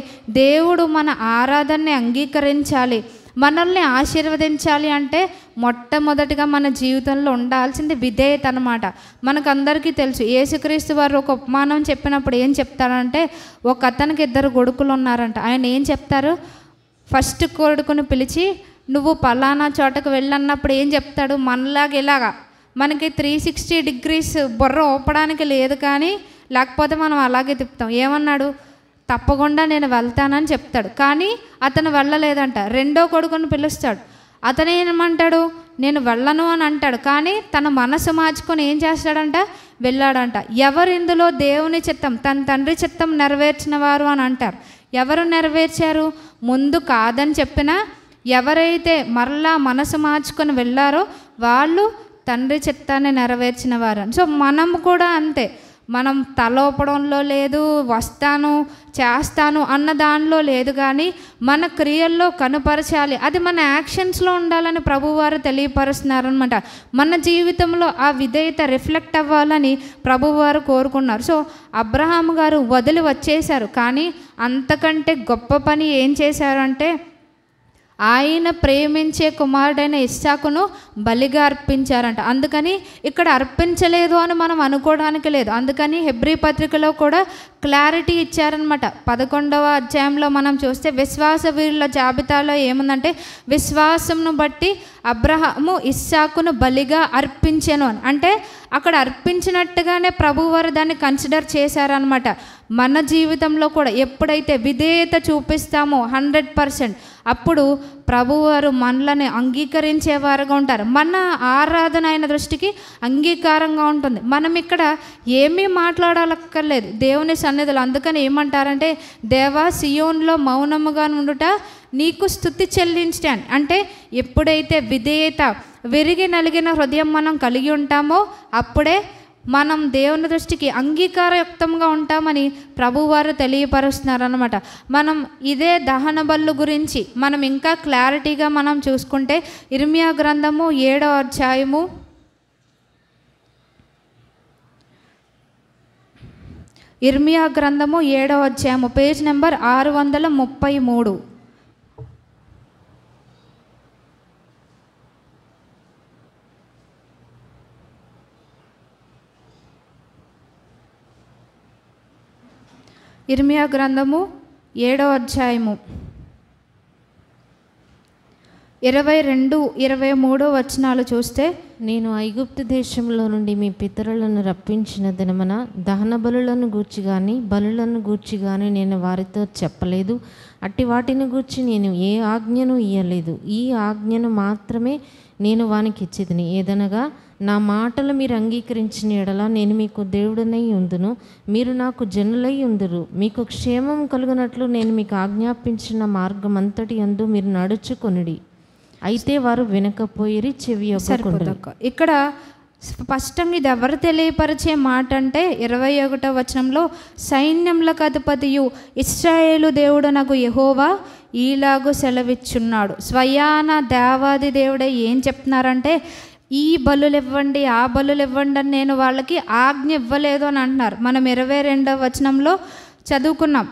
దేవుడు మన ఆరాధనని అంగీకరించాలి, మనల్ని ఆశీర్వదించాలి అంటే మొట్టమొదటిగా మన జీవితంలో ఉండాల్సింది విధేయత అనమాట. మనకందరికీ తెలుసు యేసుక్రీస్తు వారు ఒక ఉపమానం చెప్పినప్పుడు ఏం చెప్తారంటే, ఒక అతనికి 2 కొడుకులు ఉన్నారంట. ఆయన ఏం చెప్తారు, ఫస్ట్ కొడుకుని పిలిచి నువ్వు పలానా చోటకు వెళ్ళన్నప్పుడు ఏం చెప్తాడు, మనలాగా ఇలాగా మనకి 360 degrees బుర్ర ఊపడానికి లేదు, కానీ లేకపోతే మనం అలాగే తిప్పుతాం. ఏమన్నాడు, తప్పకుండా నేను వెళ్తానని చెప్తాడు. కానీ అతను వెళ్ళలేదంట. 2వ కొడుకుని పిలుస్తాడు, అతను ఏమంటాడు, నేను వెళ్ళను అని అంటాడు. కానీ తన మనసు మార్చుకొని ఏం చేస్తాడంట, వెళ్ళాడంట. ఎవరు ఇందులో దేవుని చిత్తం, తన తండ్రి చిత్తం నెరవేర్చిన వారు అని అంటారు. ఎవరు నెరవేర్చారు, ముందు కాదని చెప్పినా ఎవరైతే మరలా మనసు మార్చుకొని వెళ్ళారో వాళ్ళు తండ్రి చిత్తాన్ని నెరవేర్చిన వారు. సో మనం కూడా అంతే, మనం తలోపడంలో లేదు, వస్తాను చేస్తాను అన్న దానిలో లేదు, కానీ మన క్రియల్లో కనుపరచాలి. అది మన యాక్షన్స్లో ఉండాలని ప్రభువారు తెలియపరుస్తున్నారనమాట. మన జీవితంలో ఆ విధేయత రిఫ్లెక్ట్ అవ్వాలని ప్రభువారు కోరుకున్నారు. సో అబ్రహాము గారు వదిలి వచ్చేశారు, కానీ అంతకంటే గొప్ప పని ఏం చేశారు అంటే ఆయన ప్రేమించే కుమారుడైన ఇస్సాకును బలిగా అర్పించారంట. అందుకని ఇక్కడ అర్పించలేదు అని మనం అనుకోవడానికి లేదు. అందుకని హెబ్రీ పత్రికలో కూడా క్లారిటీ ఇచ్చారనమాట. 11వ అధ్యాయంలో మనం చూస్తే విశ్వాస వీరుల జాబితాలో ఏముందంటే, విశ్వాసంను బట్టి అబ్రహాము ఇస్సాకును బలిగా అర్పించెను అని. అంటే అక్కడ అర్పించినట్టుగానే ప్రభువారు దాన్ని కన్సిడర్ చేశారనమాట. మన జీవితంలో కూడా ఎప్పుడైతే విధేయత చూపిస్తామో 100%, అప్పుడు ప్రభువారు మనల్ని అంగీకరించేవారుగా ఉంటారు. మన ఆరాధన ఆయన దృష్టికి అంగీకారంగా ఉంటుంది. మనం ఇక్కడ ఏమీ మాట్లాడాలక్కర్లేదు దేవుని సన్నిధిలో. అందుకని ఏమంటారంటే, దేవా సియోన్లో మౌనముగా ఉండుట నీకు స్తుతి చెల్లించాను. అంటే ఎప్పుడైతే విధేయత, విరిగి నలిగిన హృదయం మనం కలిగి ఉంటామో అప్పుడే మనం దేవుని దృష్టికి అంగీకారయుక్తంగా ఉంటామని ప్రభువారు తెలియపరుస్తున్నారనమాట. మనం ఇదే దహన బలుల గురించి మనం ఇంకా క్లారిటీగా మనం చూసుకుంటే ఇర్మియా గ్రంథము 7వ అధ్యాయము 7వ అధ్యాయము పేజ్ నెంబర్ 633. ఇర్మియా గ్రంథము 7వ అధ్యాయము 22-23 వచనాలు చూస్తే, నేను ఐగుప్తు దేశంలో నుండి మీ పితరులను రప్పించిన దినమున దహన బలులను గూర్చి గాని బలులను గూర్చి గాని నేను వారితో చెప్పలేదు. అట్టి వాటిని గూర్చి నేను ఏ ఆజ్ఞను ఇయ్యలేదు. ఈ ఆజ్ఞను మాత్రమే నేను వానికి ఇచ్చితిని. ఏదనగా, నా మాటలు మీరు అంగీకరించిన ఎడల నేను మీకు దేవుడనై ఉందును, మీరు నాకు జనులై ఉందురు. మీకు క్షేమం కలుగునట్లు నేను మీకు ఆజ్ఞాపించిన మార్గం అంతటి యందు మీరు నడుచుకొనుడి. అయితే వారు వినకపోయిరి, చెవి యొక్కకుండిరి. ఇక్కడ స్పష్టంగా ఇది ఎవరు తెలియపరిచే మాట అంటే 21వ వచనంలో, సైన్యములకు అధిపతియు ఇశ్రాయేలు దేవుడు నాకు యెహోవా ఈలాగు సెలవిచ్చున్నాడు. స్వయాన దేవాది దేవుడే ఏం చెప్తున్నారంటే, ఈ బలులు ఇవ్వండి, ఆ బలులు ఇవ్వండి అని నేను వాళ్ళకి ఆజ్ఞ ఇవ్వలేదు అని అంటున్నారు. మనం 22వ వచనంలో చదువుకున్నాం,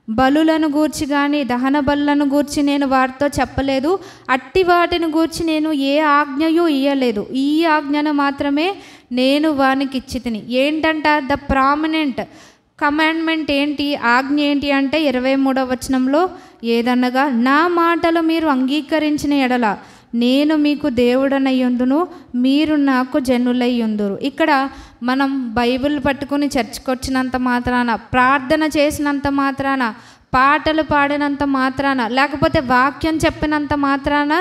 బలులను గూర్చి కానీ దహన బలులను గూర్చి నేను వారితో చెప్పలేదు, అట్టి వాటిని గూర్చి నేను ఏ ఆజ్ఞయూ ఇయ్యలేదు, ఈ ఆజ్ఞను మాత్రమే నేను వానికి ఇచ్చితిని. ఏంటంట ద ప్రామినెంట్ కమాండ్మెంట్ ఏంటి, ఆజ్ఞ ఏంటి అంటే 23వ వచనంలో, ఏదనగా నా మాటలు మీరు అంగీకరించిన ఎడల నేను మీకు దేవుడనయ్యుందును, మీరు నాకు జనులయ్యుందురు. ఇక్కడ మనం బైబిల్ పట్టుకుని చర్చికి వచ్చినంత మాత్రాన, ప్రార్థన చేసినంత మాత్రాన, పాటలు పాడినంత మాత్రాన, లేకపోతే వాక్యం చెప్పినంత మాత్రాన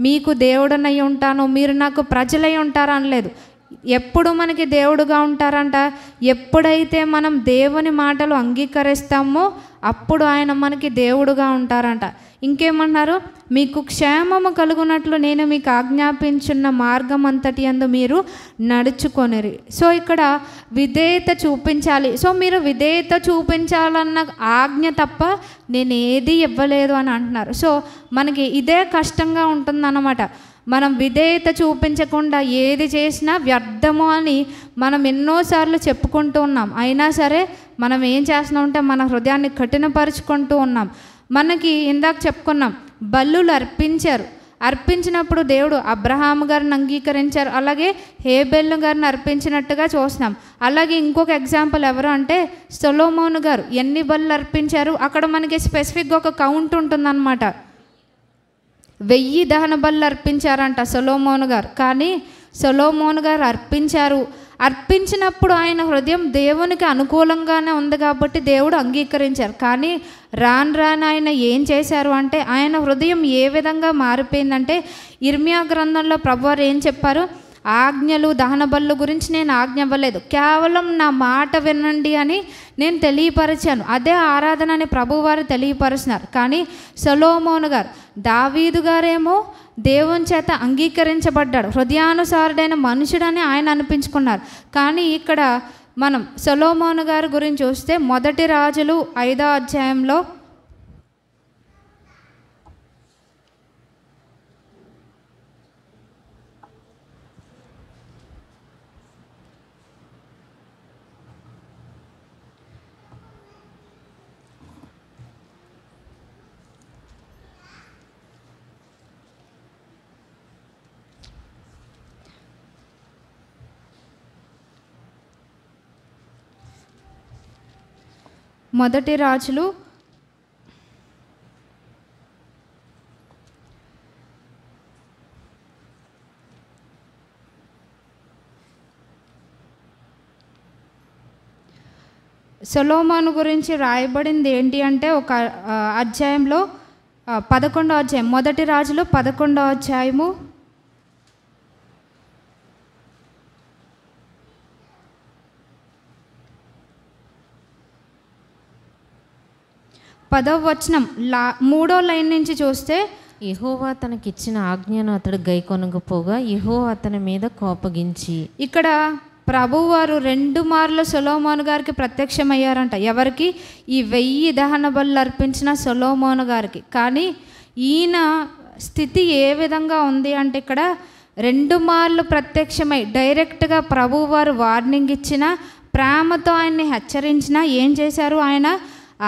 మీకు దేవుడనై ఉంటాను, మీరు నాకు ప్రజలై ఉంటారు అనలేదు. ఎప్పుడు మనకి దేవుడుగా ఉంటారంట, ఎప్పుడైతే మనం దేవుని మాటలు అంగీకరిస్తామో అప్పుడు ఆయన మనకి దేవుడుగా ఉంటారంట. ఇంకేమన్నారు, మీకు క్షేమము కలుగునట్లు నేను మీకు ఆజ్ఞాపించున్న మార్గం అంతటి యందు మీరు నడుచుకొనిరి. సో ఇక్కడ విధేయత చూపించాలి. సో మీరు విధేయత చూపించాలన్న ఆజ్ఞ తప్ప నేను ఏది ఇవ్వలేదు అని అంటున్నారు. సో మనకి ఇదే కష్టంగా ఉంటుందన్నమాట. మనం విధేయత చూపించకుండా ఏది చేసినా వ్యర్థము అని మనం ఎన్నోసార్లు చెప్పుకుంటూ ఉన్నాం. అయినా సరే మనం ఏం చేస్తున్నామంటే మన హృదయాన్ని కఠినపరుచుకుంటూ ఉన్నాం. మనకి ఇందాక చెప్పుకున్నాం, బలులు అర్పించినప్పుడు దేవుడు అబ్రహాము గారిని అంగీకరించారు, అలాగే హేబెల్ గారిని అర్పించినట్టుగా చూస్తున్నాం. అలాగే ఇంకొక ఎగ్జాంపుల్ ఎవరు అంటే సొలొమోను గారు ఎన్ని బలులు అర్పించారు, అక్కడ మనకి స్పెసిఫిక్గా ఒక కౌంట్ ఉంటుందన్నమాట. 1000 దహన బలులు అర్పించారంట సొలొమోను గారు. కానీ సొలొమోను గారు అర్పించినప్పుడు ఆయన హృదయం దేవునికి అనుకూలంగానే ఉంది కాబట్టి దేవుడు అంగీకరించారు. కానీ రాను ఆయన ఏం చేశారు అంటే, ఆయన హృదయం ఏ విధంగా మారిపోయిందంటే, ఇర్మియా గ్రంథంలో ప్రభువారు ఏం చెప్పారు, ఆజ్ఞలు దహన బలుల గురించి నేను ఆజ్ఞ ఇవ్వలేదు, కేవలం నా మాట వినండి అని నేను తెలియపరిచాను. అదే ఆరాధన అని ప్రభువారు తెలియపరుస్తున్నారు. కానీ సొలొమోను గారు, దావీదు గారేమో దేవుని చేత అంగీకరించబడ్డాడు, హృదయానుసారుడైన మనుషుడని ఆయన అనిపించుకున్నారు. కానీ ఇక్కడ మనం సొలొమోను గారి గురించి చూస్తే 1 రాజులు 5వ అధ్యాయంలో మొదటి రాజులు 5 సొలొమోను గురించి రాయబడింది ఏంటి అంటే, ఒక అధ్యాయంలో 11వ అధ్యాయం, మొదటి రాజులు 11వ అధ్యాయము 10వ వచనం 3వ లైన్ నుంచి చూస్తే, యెహోవా తనకిచ్చిన ఆజ్ఞను అతడు గైకొనకపోగా యెహోవా అతని మీద కోపగించి. ఇక్కడ ప్రభువారు 2 మార్లు సొలొమోను గారికి ప్రత్యక్షమయ్యారంట. ఎవరికి? ఈ 1000 దహన బలులు అర్పించిన సొలొమోను గారికి. కానీ ఈయన స్థితి ఏ విధంగా ఉంది అంటే, ఇక్కడ 2 మార్లు ప్రత్యక్షమై డైరెక్ట్గా ప్రభువారు వార్నింగ్ ఇచ్చిన, ప్రేమతో ఆయన్ని హెచ్చరించినా ఏం చేశారు, ఆయన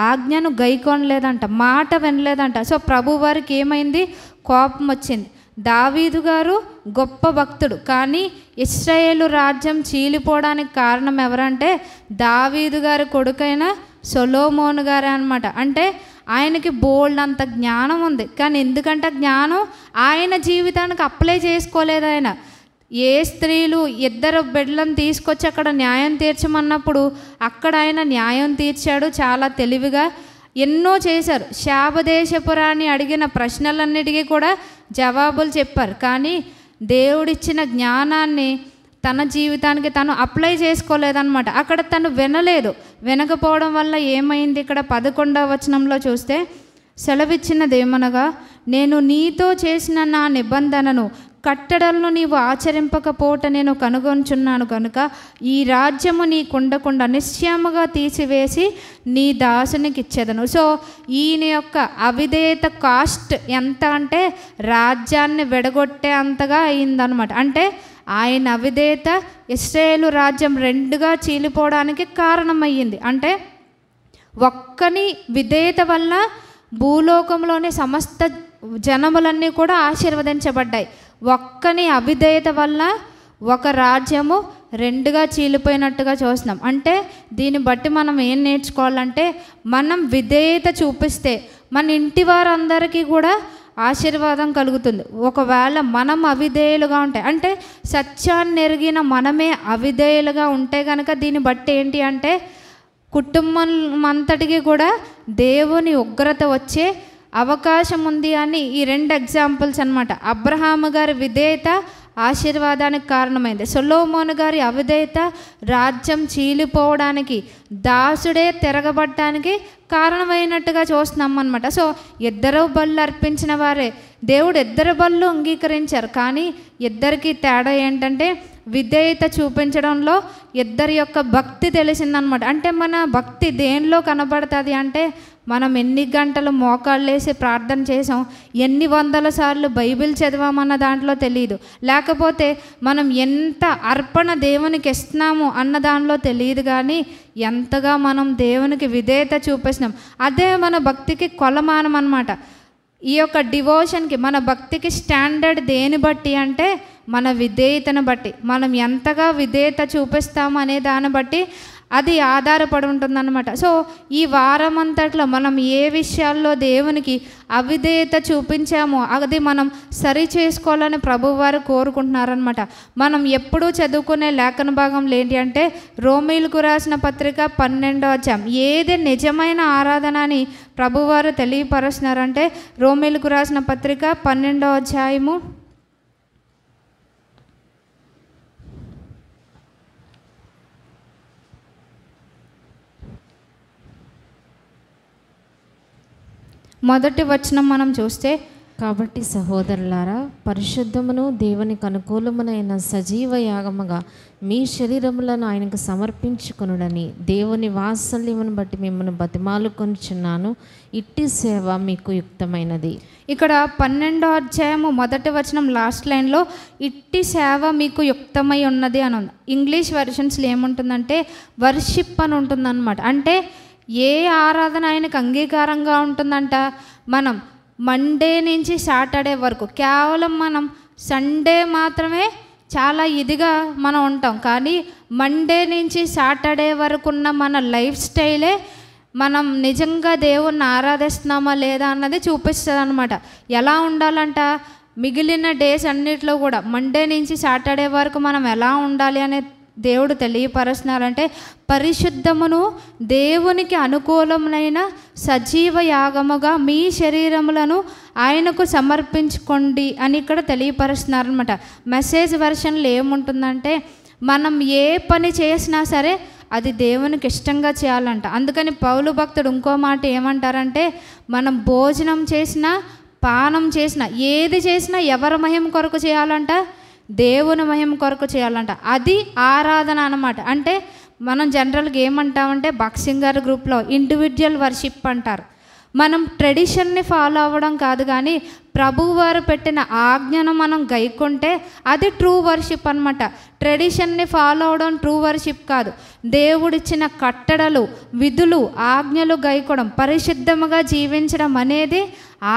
ఆజ్ఞను గైకొనలేదంట, మాట వినలేదంట. సో ప్రభువారికి ఏమైంది, కోపం వచ్చింది. దావీదు గారు గొప్ప భక్తుడు, కానీ ఇశ్రాయేలు రాజ్యం చీలిపోవడానికి కారణం ఎవరంటే దావీదు గారి కొడుకైన సొలొమోను గారే అనమాట. అంటే ఆయనకి బోల్డ్ అంత జ్ఞానం ఉంది, కానీ ఎందుకంటే జ్ఞానం ఆయన జీవితానికి అప్లై చేసుకోలేదు. ఆయన ఏ స్త్రీలు 2 బిడ్డలను తీసుకొచ్చి అక్కడ న్యాయం తీర్చమన్నప్పుడు అక్కడ ఆయన న్యాయం తీర్చాడు చాలా తెలివిగా. ఎన్నో చేశారు. శాపదేశపురాన్ని అడిగిన ప్రశ్నలన్నిటికీ కూడా జవాబులు చెప్పారు. కానీ దేవుడిచ్చిన జ్ఞానాన్ని తన జీవితానికి తను అప్లై చేసుకోలేదన్నమాట. అక్కడ తను వినలేదు. వినకపోవడం వల్ల ఏమైంది? ఇక్కడ 11వ వచనంలో చూస్తే సెలవిచ్చినదేమనగా, నేను నీతో చేసిన నా నిబంధనను కట్టడలను నీవు ఆచరింపకపోవట నేను కనుగొంచున్నాను కనుక ఈ రాజ్యము నీకుండకుండా నిశ్చయముగా తీసివేసి నీ దాసునికి ఇచ్చేదను. సో ఈయన యొక్క అవిధేయత కాస్ట్ ఎంత అంటే రాజ్యాన్ని విడగొట్టే అంతగా అయిందనమాట. అంటే ఆయన అవిధేయత ఇశ్రాయేలు రాజ్యం 2గా చీలిపోవడానికి కారణమయ్యింది. అంటే ఒక్కని విధేయత వల్ల భూలోకంలోని సమస్త జనములన్నీ కూడా ఆశీర్వదించబడ్డాయి. ఒక్కని అవిధేయత వల్ల ఒక రాజ్యము 2గా చీలిపోయినట్టుగా చూస్తున్నాం. అంటే దీన్ని బట్టి మనం ఏం నేర్చుకోవాలంటే, మనం విధేయత చూపిస్తే మన ఇంటి వారందరికీ కూడా ఆశీర్వాదం కలుగుతుంది. ఒకవేళ మనం అవిధేయులుగా ఉంటే, అంటే సత్యాన్ని ఎరిగిన మనమే అవిధేయులుగా ఉంటే కనుక దీన్ని బట్టి ఏంటి అంటే కుటుంబం అంతటికి కూడా దేవుని ఉగ్రత వచ్చే అవకాశం ఉంది అని ఈ 2 ఎగ్జాంపుల్స్ అనమాట. అబ్రహాము గారి విధేయత ఆశీర్వాదానికి కారణమైంది. సొలొమోను గారి అవిధేయత రాజ్యం చీలిపోవడానికి, దాసుడే తిరగబడటానికి కారణమైనట్టుగా చూస్తున్నాం అనమాట. సో 2 బళ్ళు అర్పించిన వారే, దేవుడు 2 బళ్ళు అంగీకరించారు. కానీ ఇద్దరికి తేడా ఏంటంటే విధేయత చూపించడంలో ఇద్దరి యొక్క భక్తి తెలిసిందనమాట. అంటే మన భక్తి దేనిలో కనబడుతుంది అంటే, మనం ఎన్ని గంటలు మోకాళ్ళేసి ప్రార్థన చేసాం, ఎన్ని 100 సార్లు బైబిల్ చదివామన్న దాంట్లో తెలియదు. లేకపోతే మనం ఎంత అర్పణ దేవునికి ఇస్తున్నాము అన్న దానిలో తెలియదు. కానీ ఎంతగా మనం దేవునికి విధేయత చూపిస్తున్నాం, అదే మన భక్తికి కొలమానం అన్నమాట. ఈ యొక్క డివోషన్కి, మన భక్తికి స్టాండర్డ్ దేని బట్టి అంటే మన విధేయతను బట్టి, మనం ఎంతగా విధేయత చూపిస్తాము అనే దాన్ని బట్టి అది ఆధారపడి ఉంటుందన్నమాట. సో ఈ వారం అంతట్లో మనం ఏ విషయాల్లో దేవునికి అవిధేయత చూపించామో అది మనం సరి చేసుకోవాలని ప్రభువారు కోరుకుంటున్నారనమాట. మనం ఎప్పుడూ చదువుకునే లేఖన భాగంలో ఏంటి అంటే, రోమీయులకు రాసిన పత్రిక 12వ అధ్యాయం, ఏది నిజమైన ఆరాధన అని ప్రభువారు తెలియపరుస్తున్నారంటే, రోమీయులకు రాసిన పత్రిక 12వ అధ్యాయము 1వ వచనం మనం చూస్తే, కాబట్టి సహోదరులారా, పరిశుద్ధమును దేవునికి అనుకూలమునైన సజీవ యాగముగా మీ శరీరములను ఆయనకు సమర్పించుకొనుడని దేవుని వాత్సల్యమును బట్టి మిమ్మల్ని బతిమాలుకొనుచున్నాను. ఇట్టి సేవ మీకు యుక్తమైనది. ఇక్కడ 12వ అధ్యాయము 1వ వచనం లాస్ట్ లైన్లో ఇట్టి సేవ మీకు యుక్తమై ఉన్నది అని ఉంది. ఇంగ్లీష్ వెర్షన్స్లో ఏముంటుందంటే వర్షిప్ అని ఉంటుందన్నమాట. అంటే ఏ ఆరాధన ఆయనకు అంగీకారంగా ఉంటుందంట, మనం మండే నుంచి సాటర్డే వరకు కేవలం మనం సండే మాత్రమే చాలా ఇదిగా మనం ఉంటాం. కానీ మండే నుంచి సాటర్డే వరకు ఉన్న మన లైఫ్ స్టైలే మనం నిజంగా దేవుణ్ణి ఆరాధిస్తున్నామా లేదా అన్నది చూపిస్తుంది అనమాట. ఎలా ఉండాలంట, మిగిలిన డేస్ అన్నిట్లో కూడా మండే నుంచి సాటర్డే వరకు మనం ఎలా ఉండాలి అనే దేవుడు తెలియపరుస్తున్నారంటే, పరిశుద్ధమును దేవునికి అనుకూలమైన సజీవ యాగముగా మీ శరీరములను ఆయనకు సమర్పించుకోండి అని ఇక్కడ తెలియపరుస్తున్నారనమాట. మెసేజ్ వెర్షన్లో ఏముంటుందంటే, మనం ఏ పని చేసినా సరే అది దేవునికి ఇష్టంగా చేయాలంట. అందుకని పౌలు భక్తుడు ఇంకో మాట ఏమంటారంటే, మనం భోజనం చేసినా పానం చేసినా ఏది చేసినా ఎవరి మహిమ కొరకు చేయాలంట, దేవుని మహిమ కొరకు చేయాలంట. అది ఆరాధన అన్నమాట. అంటే మనం జనరల్గా ఏమంటామంటే బాక్సింగ్ గారి గ్రూప్లో ఇండివిజువల్ వర్షిప్ అంటారు. మనం ట్రెడిషన్ని ఫాలో అవ్వడం కాదు, కానీ ప్రభువారు పెట్టిన ఆజ్ఞను మనం గైకుంటే అది ట్రూ వర్షిప్ అనమాట. ట్రెడిషన్ని ఫాలో అవడం ట్రూ వర్షిప్ కాదు. దేవుడిచ్చిన కట్టడలు, విధులు, ఆజ్ఞలు గైకోవడం, పరిశుద్ధముగా జీవించడం అనేది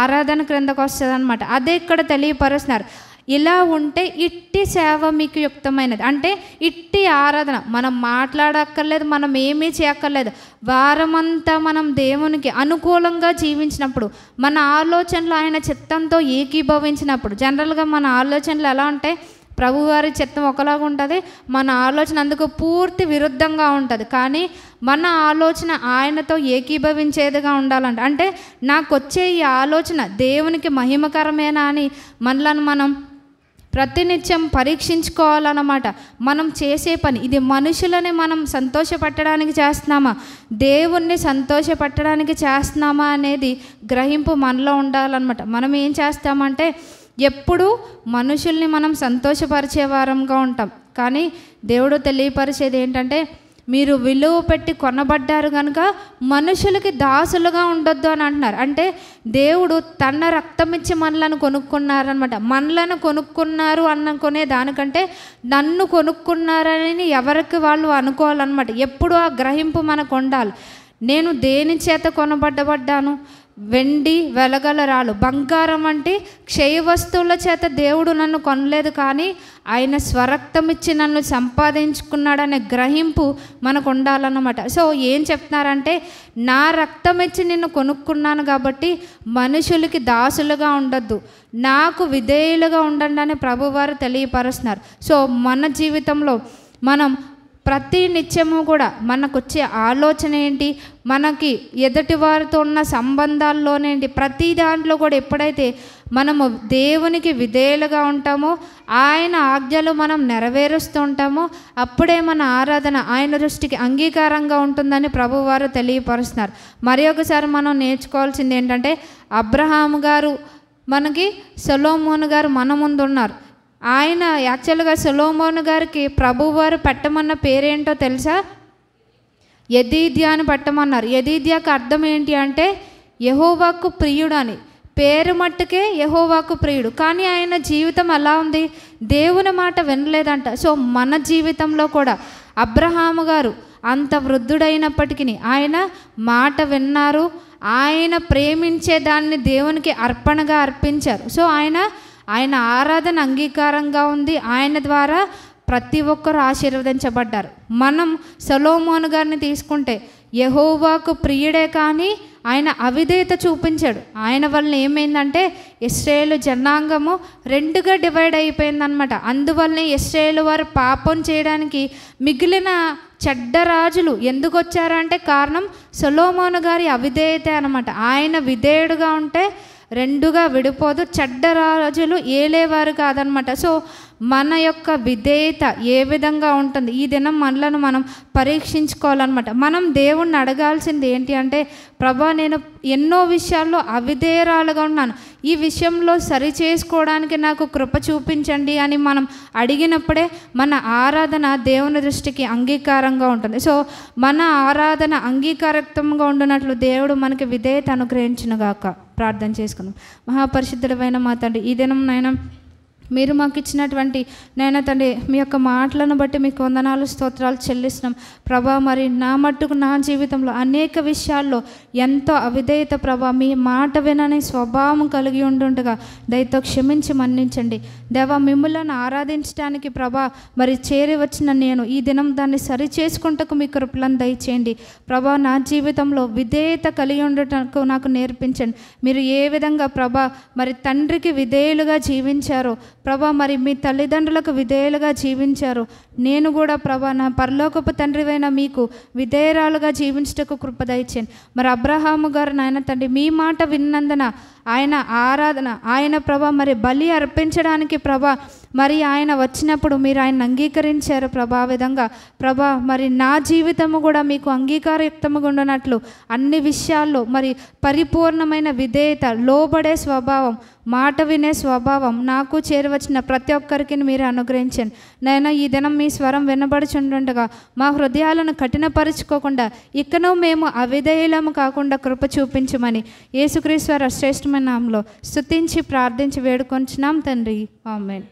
ఆరాధన క్రిందకు వస్తుంది అనమాట. అదే ఇక్కడ తెలియపరుస్తున్నారు. ఇలా ఉంటే ఇట్టి సేవ మీకు యుక్తమైనది. అంటే ఇట్టి ఆరాధన, మనం మాట్లాడక్కర్లేదు, మనం ఏమీ చేయక్కర్లేదు. వారమంతా మనం దేవునికి అనుకూలంగా జీవించినప్పుడు, మన ఆలోచనలు ఆయన చిత్తంతో ఏకీభవించినప్పుడు, జనరల్గా మన ఆలోచనలు ఎలా ఉంటాయి, ప్రభువారి చిత్తం ఒకలాగా ఉంటుంది, మన ఆలోచన అందుకు పూర్తి విరుద్ధంగా ఉంటుంది. కానీ మన ఆలోచన ఆయనతో ఏకీభవించేదిగా ఉండాలంట. అంటే నాకు వచ్చే ఈ ఆలోచన దేవునికి మహిమకరమేనా అని మనలను మనం ప్రతినిత్యం పరీక్షించుకోవాలన్నమాట. మనం చేసే పని ఇది మనుషులని మనం సంతోషపెట్టడానికి చేస్తున్నామా, దేవుణ్ణి సంతోషపెట్టడానికి చేస్తున్నామా అనేది గ్రహింపు మనలో ఉండాలన్నమాట. మనం ఏం చేస్తామంటే ఎప్పుడు మనుషుల్ని మనం సంతోషపరిచే వారంగా ఉంటాం. కానీ దేవుడు తెలియపరిచేది ఏంటంటే, మీరు విలువ పెట్టి కొనబడ్డారు కనుక మనుషులకి దాసులుగా ఉండొద్దు అని అంటున్నారు. అంటే దేవుడు తన రక్తం ఇచ్చి మనలను కొనుక్కున్నారనమాట. మనలను కొనుక్కున్నారు అనుకునే దానికంటే నన్ను కొనుక్కున్నారని ఎవరికి వాళ్ళు అనుకోవాలన్నమాట. ఎప్పుడు ఆ గ్రహింపు మనకు ఉండాలి. నేను దేని చేత కొనబడ్డాను? వెండి, వెలగల రాళ్ళు, బంగారం అంటే క్షయ వస్తువుల చేత దేవుడు నన్ను కొనలేదు, కానీ ఆయన స్వరక్తం ఇచ్చి నన్ను సంపాదించుకున్నాడనే గ్రహింపు మనకు ఉండాలన్నమాట. సో ఏం చెప్తున్నారంటే, నా రక్తం ఇచ్చి నిన్ను కొనుక్కున్నాను కాబట్టి మనుషులకి దాసులుగా ఉండొద్దు, నాకు విధేయులుగా ఉండండి అని ప్రభువారు తెలియపరుస్తున్నారు. సో మన జీవితంలో మనం ప్రతి నిత్యము కూడా మనకు వచ్చే ఆలోచన ఏంటి, మనకి ఎదుటి వారితో ఉన్న సంబంధాల్లోనేంటి, ప్రతి దాంట్లో కూడా ఎప్పుడైతే మనము దేవునికి విధేయులుగా ఉంటామో, ఆయన ఆజ్ఞలు మనం నెరవేరుస్తూ ఉంటామో, అప్పుడే మన ఆరాధన ఆయన దృష్టికి అంగీకారంగా ఉంటుందని ప్రభువారు తెలియపరుస్తున్నారు. మరి ఒకసారి మనం నేర్చుకోవాల్సింది ఏంటంటే, అబ్రహాము గారు మనకి సొలొమోను గారు మన ముందు ఉన్నారు. ఆయన యాక్చువల్గా సొలొమోను గారికి ప్రభువారు పెట్టమన్న పేరేంటో తెలుసా? యెదీద్యా అని పెట్టమన్నారు. యెదీద్యాకు అర్థం ఏంటి అంటే యెహోవాకు ప్రియుడు అని. పేరు మట్టుకే యెహోవాకు ప్రియుడు, కానీ ఆయన జీవితం ఎలా ఉంది? దేవుని మాట వినలేదంట. సో మన జీవితంలో కూడా అబ్రహాము గారు అంత వృద్ధుడైనప్పటికీ ఆయన మాట విన్నారు, ఆయన ప్రేమించే దాన్ని దేవునికి అర్పణగా అర్పించారు. సో ఆయన ఆరాధన అంగీకారంగా ఉంది, ఆయన ద్వారా ప్రతి ఒక్కరు ఆశీర్వదించబడ్డారు. మనం సొలొమోను గారిని తీసుకుంటే యెహోవాకు ప్రియుడే, కానీ ఆయన అవిధేయత చూపించాడు. ఆయన వలన ఏమైందంటే ఇశ్రాయేలు జనాంగము రెండుగా డివైడ్ అయిపోయిందనమాట. అందువల్లనే ఇశ్రాయేలు వారు పాపం చేయడానికి మిగిలిన చెడ్డ రాజులు ఎందుకు వచ్చారంటే కారణం సొలొమోను గారి అవిధేయతే అనమాట. ఆయన విధేయుడుగా ఉంటే రెండుగా విడిపోదు, చెడ్డ రాజులు ఏలేవారు కాదనమాట. సో మన యొక్క విధేయత ఏ విధంగా ఉంటుంది, ఈ దినం మనలను మనం పరీక్షించుకోవాలన్నమాట. మనం దేవుణ్ణి అడగాల్సింది ఏంటి అంటే, ప్రభా నేను ఎన్నో విషయాల్లో అవిధేయరాలుగా ఉన్నాను, ఈ విషయంలో సరి చేసుకోవడానికి నాకు కృప చూపించండి అని మనం అడిగినప్పుడే మన ఆరాధన దేవుని దృష్టికి అంగీకారంగా ఉంటుంది. సో మన ఆరాధన అంగీకారయుక్తంగా ఉండినట్లు దేవుడు మనకి విధేయత అనుగ్రహించునుగాక. ప్రార్థన చేసుకుందాం. మహాపరిశుద్ధుడైన మా తండ్రి, ఈ దినం నాయన మీరు మాకు ఇచ్చినటువంటి నాయన తండ్రి మీ యొక్క మాటలను బట్టి మీకు వందనాలు స్తోత్రాలు చెల్లిస్తున్నాం ప్రభా. మరి నా మట్టుకు నా జీవితంలో అనేక విషయాల్లో ఎంతో అవిధేయత ప్రభా, మీ మాట వినని స్వభావం కలిగి ఉండుండగా దయతో క్షమించి మన్నించండి దేవా. మిమ్మల్ని ఆరాధించడానికి ప్రభా మరి చేరి వచ్చిన నేను ఈ దినం దాన్ని సరి చేసుకుంటకు మీ కృపలను దయచేయండి ప్రభా. నా జీవితంలో విధేయత కలిగి ఉండటకు నాకు నేర్పించండి. మీరు ఏ విధంగా ప్రభా మరి తండ్రికి విధేయులుగా జీవించారో ప్రభా, మరి మీ తల్లిదండ్రులకు విధేయులుగా జీవించారు, నేను కూడా ప్రభా నా పరలోకపు తండ్రివైన మీకు విధేయురాలుగా జీవించటకు కృప దయచేయండి. మరి అబ్రహాము గారు నాయన తండ్రి మీ మాట విన్నందున ఆయన ఆరాధన ఆయన ప్రభా మరి బలి అర్పించడానికి ప్రభా మరి ఆయన వచ్చినప్పుడు మీరు ఆయన అంగీకరించారు ప్రభా. ఆ విధంగా ప్రభా మరి నా జీవితము కూడా మీకు అంగీకారయుక్తముగా ఉండనట్లు అన్ని విషయాల్లో మరి పరిపూర్ణమైన విధేయత, లోబడే స్వభావం, మాట వినే స్వభావం నాకు చేరవచ్చిన ప్రతి ఒక్కరికి మీరు అనుగ్రహించండి నాయన. ఈ దినం మీ స్వరం వినబడుచుండగా మా హృదయాలను కఠినపరుచుకోకుండా ఇకను మేము అవిధేయులము కాకుండా కృప చూపించమని యేసుక్రీస్తు వారి శ్రేష్టమైన నామములో స్తుతించి ప్రార్థించి వేడుకొంచున్నాం తండ్రి. ఆమేన్.